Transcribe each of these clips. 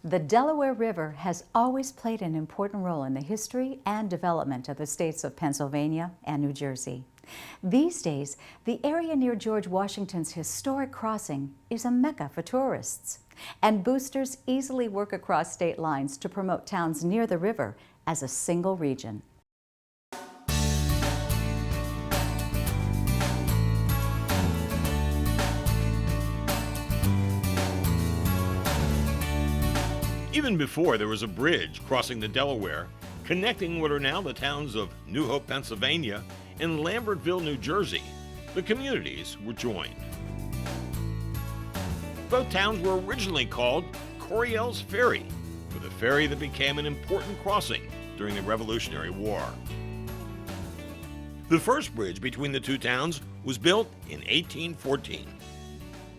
The Delaware River has always played an important role in the history and development of the states of Pennsylvania and New Jersey. These days, the area near George Washington's historic crossing is a mecca for tourists, and boosters easily work across state lines to promote towns near the river as a single region. Even before there was a bridge crossing the Delaware, connecting what are now the towns of New Hope, Pennsylvania, and Lambertville, New Jersey, the communities were joined. Both towns were originally called Coryell's Ferry, for the ferry that became an important crossing during the Revolutionary War. The first bridge between the two towns was built in 1814.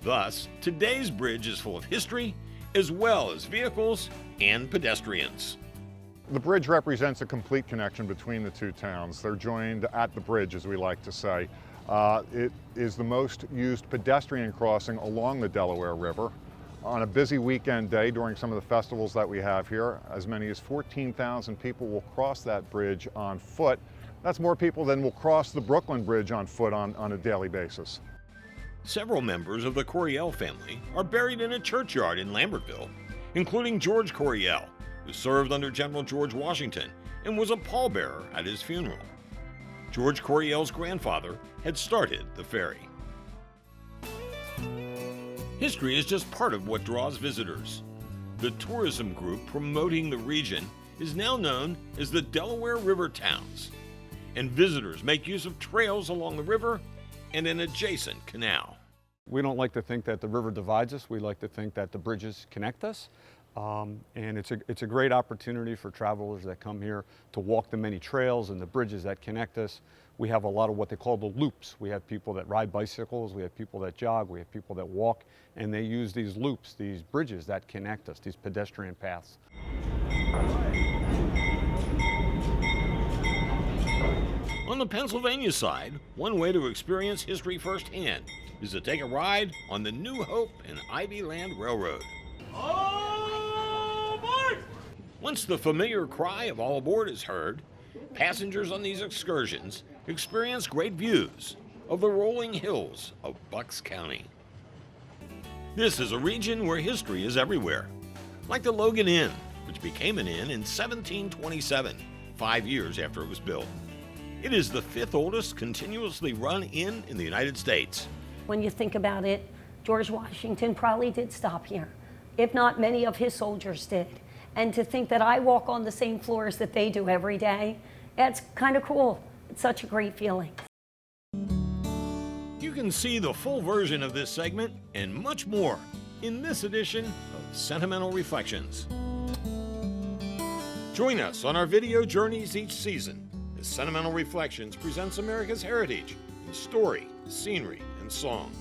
Thus, today's bridge is full of history as well as vehicles and pedestrians. The bridge represents a complete connection between the two towns. They're joined at the bridge, as we like to say. It is the most used pedestrian crossing along the Delaware River. On a busy weekend day during some of the festivals that we have here, as many as 14,000 people will cross that bridge on foot. That's more people than will cross the Brooklyn Bridge on foot on a daily basis. Several members of the Coryell family are buried in a churchyard in Lambertville, including George Coryell, who served under General George Washington and was a pallbearer at his funeral. George Coryell's grandfather had started the ferry. History is just part of what draws visitors. The tourism group promoting the region is now known as the Delaware River Towns, and visitors make use of trails along the river and an adjacent canal. We don't like to think that the river divides us. We like to think that the bridges connect us. And it's a great opportunity for travelers that come here to walk the many trails and the bridges that connect us. We have a lot of what they call the loops. We have people that ride bicycles, we have people that jog, we have people that walk, and they use these loops, these bridges that connect us, these pedestrian paths. On the Pennsylvania side, one way to experience history firsthand is to take a ride on the New Hope and Ivy Land Railroad. All aboard! Once the familiar cry of all aboard is heard, passengers on these excursions experience great views of the rolling hills of Bucks County. This is a region where history is everywhere, like the Logan Inn, which became an inn in 1727, 5 years after it was built. It is the 5th oldest continuously run inn in the United States. When you think about it, George Washington probably did stop here. If not, many of his soldiers did. And to think that I walk on the same floors that they do every day, that's kind of cool. It's such a great feeling. You can see the full version of this segment and much more in this edition of Sentimental Reflections. Join us on our video journeys each season as Sentimental Reflections presents America's heritage in story, scenery, and song.